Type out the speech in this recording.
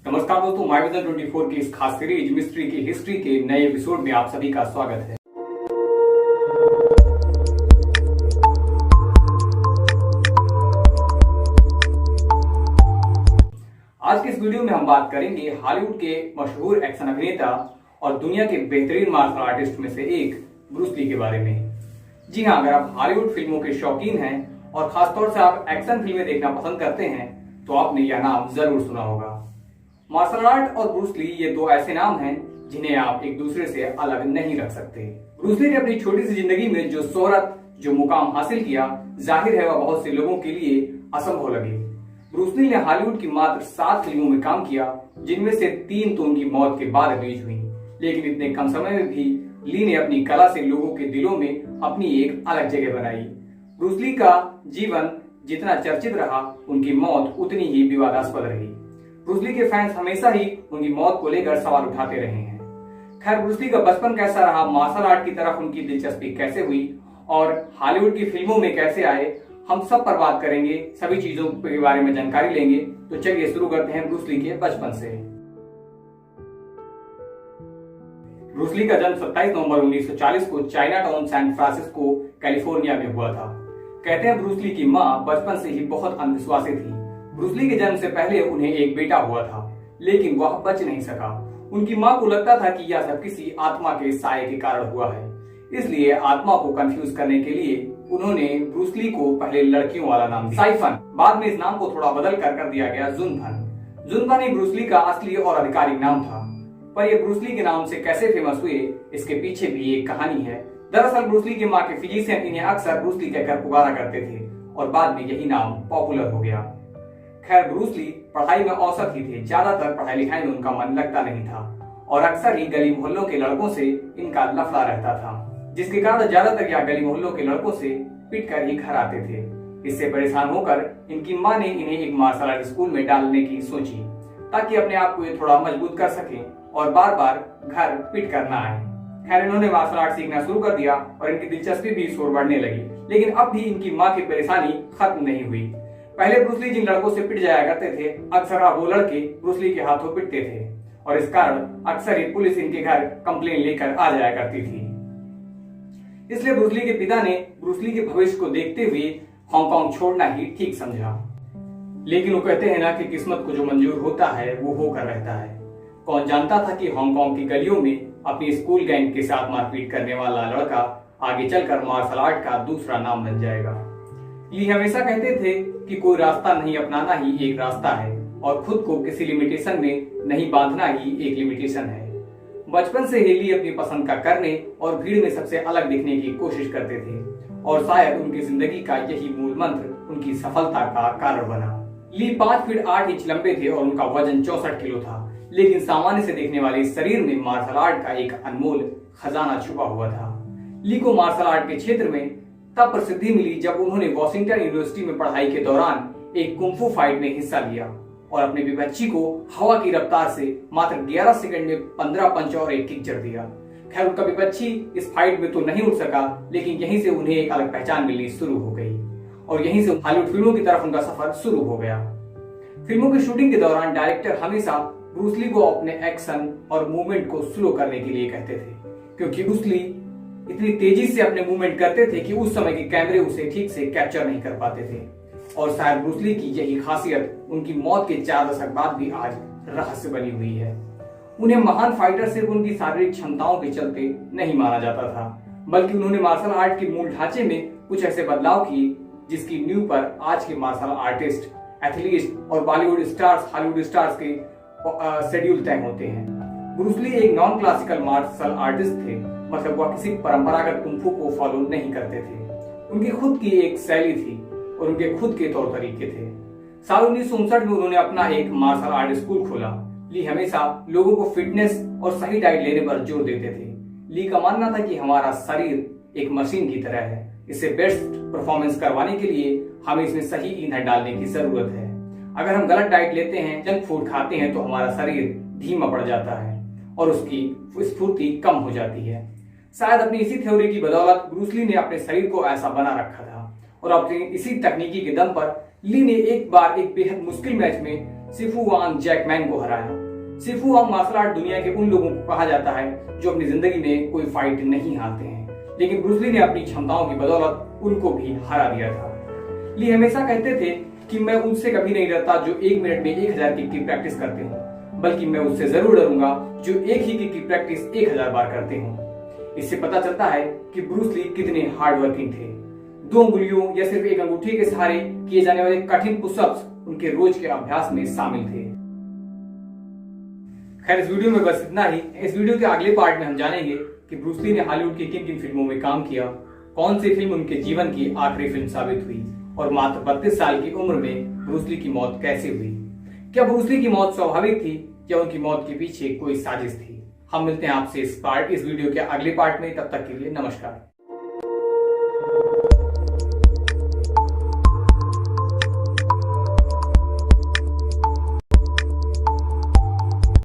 नमस्कार दोस्तों, my vision 24 की इस खास सीरीज मिस्ट्री की हिस्ट्री के नए एपिसोड में आप सभी का स्वागत है। आज के इस वीडियो में हम बात करेंगे हॉलीवुड के मशहूर एक्शन अभिनेता और दुनिया के बेहतरीन मार्शल आर्टिस्ट में से एक ब्रूस ली के बारे में। जी हाँ, अगर आप हॉलीवुड फिल्मों के शौकीन हैं और खासतौर से आप एक्शन फिल्में देखना पसंद करते हैं तो आपने यह नाम जरूर सुना होगा। मार्शल आर्ट और ब्रूस ली ये दो ऐसे नाम हैं जिन्हें आप एक दूसरे से अलग नहीं रख सकते। ब्रूस ली ने अपनी छोटी सी जिंदगी में जो शोहरत, जो मुकाम हासिल किया, जाहिर है वह बहुत से लोगों के लिए असंभव लगे। ब्रूस ली ने हॉलीवुड की मात्र 7 फिल्मों में काम किया, जिनमें से 3 तो उनकी मौत के बाद रिलीज हुई। लेकिन इतने कम समय में भी ली ने अपनी कला से लोगों के दिलों में अपनी एक अलग जगह बनाई। ब्रूस ली का जीवन जितना चर्चित रहा, उनकी मौत उतनी ही विवादास्पद रही। ब्रूस ली के फैंस हमेशा ही उनकी मौत को लेकर सवाल उठाते रहे हैं। खैर, ब्रूस ली का बचपन कैसा रहा, मार्शल आर्ट की तरफ उनकी दिलचस्पी कैसे हुई और हॉलीवुड की फिल्मों में कैसे आए, हम सब पर बात करेंगे, सभी चीजों के बारे में जानकारी लेंगे। तो चलिए शुरू करते हैं ब्रूस ली के बचपन से। ब्रूस ली का जन्म 27 नवंबर 1940 को Chinatown San Francisco California में हुआ था। कहते हैं ब्रूस ली की मां बचपन से ही बहुत अंधविश्वासी थी। ब्रूस ली के जन्म से पहले उन्हें एक बेटा हुआ था, लेकिन वह बच नहीं सका। उनकी मां को लगता था कि यह सब किसी आत्मा के साये के कारण हुआ है, इसलिए आत्मा को कंफ्यूज करने के लिए उन्होंने ब्रूस ली को पहले लड़कियों वाला नाम दिया साइफन। बाद में इस नाम को थोड़ा बदल कर दिया गया जुनफन। जुनफन ही ब्रूस ली का असली और आधिकारिक नाम था। पर ये ब्रूस ली के नाम से कैसे फेमस हुए, इसके पीछे भी एक कहानी है। दरअसल ब्रूस ली की मां के फिजिशियन इन्हें अक्सर ब्रूस ली कहकर पुकारा करते थे और बाद में यही नाम पॉपुलर हो गया। खैर, ब्रूस ली पढ़ाई में औसत ही थे। ज्यादातर पढ़ाई लिखाई में उनका मन लगता नहीं था और अक्सर ही गली मोहल्लों के लड़कों से इनका लफड़ा रहता था, जिसके कारण ज्यादातर यह गली मोहल्लों के लड़कों से पिट कर ही घर आते थे। इससे परेशान होकर इनकी मां ने इन्हें एक मार्शल आर्ट स्कूल में डालने की सोची, ताकि अपने आप को ये थोड़ा मजबूत कर सके और बार बार घर पिट कर ना आए। खैर, इन्होंने मार्शल आर्ट सीखना शुरू कर दिया और इनकी दिलचस्पी भी शोर बढ़ने लगी। लेकिन अब भी इनकी मां की परेशानी खत्म नहीं हुई। पहले ब्रूस ली जिन लड़कों से पिट जाया करते थे, अक्सर अब वो लड़के ब्रूस ली के हाथों पिटते थे और इस कारण अक्सर ही पुलिस इनके घर कंप्लेन लेकर आ जाया करती थी। इसलिए ब्रूस ली के पिता ने ब्रूस ली के भविष्य को देखते हुए हांगकांग छोड़ना ही ठीक समझा। लेकिन वो कहते हैं ना कि किस्मत को जो मंजूर होता है वो होकर रहता है। कौन जानता था कि हांगकांग की गलियों में अपनी स्कूल गैंग के साथ मारपीट करने वाला लड़का आगे चलकर मार्शल आर्ट का दूसरा नाम बन जाएगा। ली हमेशा कहते थे कि कोई रास्ता नहीं अपनाना ही एक रास्ता है और खुद को किसी लिमिटेशन में नहीं बांधना ही एक लिमिटेशन है। बचपन से ही ली अपनी पसंद का करने और भीड़ में सबसे अलग दिखने की कोशिश करते थे और शायद उनकी जिंदगी का यही मूल मंत्र उनकी सफलता का कारण बना। ली 5 फीट 8 इंच लंबे थे और उनका वजन 64 किलो था। लेकिन सामान्य से देखने वाले इस शरीर में मार्शल आर्ट का एक अनमोल खजाना छुपा हुआ था। ली को मार्शल आर्ट के क्षेत्र में तब प्रसिद्धि मिली जब उन्होंने वॉशिंगटन यूनिवर्सिटी में पढ़ाई के दौरान एक कुंफू फाइट में हिस्सा लिया और अपने विपक्षी को हवा की रफ्तार से मात्र 11 सेकंड में 15 पंच और एक किक जड़ दिया। खैर, उनका विपक्षी इस फाइट में तो नहीं उठ सका, लेकिन यहीं से उन्हें एक अलग पहचान मिलनी शुरू हो गई और यहीं से हॉलीवुड फिल्मों की तरफ उनका सफर शुरू हो गया। फिल्मों की शूटिंग के दौरान डायरेक्टर हमेशा ब्रूस ली को अपने एक्शन और मूवमेंट को स्लो करने के लिए कहते थे, क्योंकि ब्रूस ली इतनी तेजी से अपने मूवमेंट करते थे कि उस समय के कैमरे उसे ठीक से कैप्चर नहीं कर पाते थे। और शायद ब्रूस ली की यही खासियत उनकी मौत के 4 दशक बाद भी आज रहस्य बनी हुई है। उन्हें महान फाइटर सिर्फ उनकी शारीरिक क्षमताओं के चलते नहीं माना जाता था, बल्कि उन्होंने मार्शल आर्ट के मूल ढांचे में कुछ ऐसे बदलाव किए जिसकी नींव पर आज के मार्शल आर्टिस्ट, एथलीट और बॉलीवुड स्टार्स, हॉलीवुड स्टार्स के शेड्यूल तय होते हैं। ब्रूस ली एक नॉन क्लासिकल मार्शल आर्टिस्ट थे, मतलब वह किसी परंपरागत कुंफू को फॉलो नहीं करते थे। उनकी खुद की एक शैली थी और उनके खुद के तौर तरीके थे। साल 1959 में उन्होंने अपना एक मार्शल आर्ट स्कूल खोला। ली हमेशा लोगों को फिटनेस और सही डाइट लेने पर जोर देते थे। ली का मानना था कि हमारा शरीर एक मशीन की तरह है, इसे बेस्ट परफॉर्मेंस करवाने के लिए हमें इसमें सही ईंधन डालने की जरूरत है। अगर हम गलत डाइट लेते हैं, जंक फूड खाते हैं, तो हमारा शरीर धीमा पड़ जाता है और उसकी स्फूर्ति कम हो जाती है। शायद अपनी इसी थ्योरी की बदौलत ब्रूस ली ने अपने शरीर को ऐसा बना रखा था और अपनी इसी तकनीकी के दम पर ली ने एक बार एक बेहद मुश्किल मैच में सिफू वांग जैकमैन को हराया। सिफू वांग मार्शल आर्ट दुनिया के उन लोगों को कहा जाता है जो अपनी जिंदगी में कोई फाइट नहीं हारते हैं, लेकिन ब्रूस ली ने अपनी क्षमताओं की बदौलत उनको भी हरा दिया था। ली हमेशा कहते थे कि मैं उनसे कभी नहीं डरता जो 1 मिनट में 1000 किक की प्रैक्टिस करते हो, बल्कि मैं उससे जरूर डरूंगा जो एक ही किक की प्रैक्टिस 1000 बार करते हो। इससे पता चलता है कि ब्रूस ली कितने हार्ड वर्किंग थे। 2 उंगलियों या सिर्फ एक अंगूठे के सहारे किए जाने वाले कठिन पुशअप्स उनके रोज के अभ्यास में शामिल थे। खैर, इस वीडियो में बस इतना ही। इस वीडियो के अगले पार्ट में हम जानेंगे कि ब्रूस ली ने हॉलीवुड की किन किन फिल्मों में काम किया, कौन सी फिल्म उनके जीवन की आखिरी फिल्म साबित हुई और मात्र 32 साल की उम्र में ब्रूस ली की मौत कैसे हुई। क्या ब्रूस ली की मौत स्वाभाविक थी या उनकी मौत के पीछे कोई साजिश थी? हम मिलते हैं आपसे इस वीडियो के अगले पार्ट में। तब तक के लिए नमस्कार।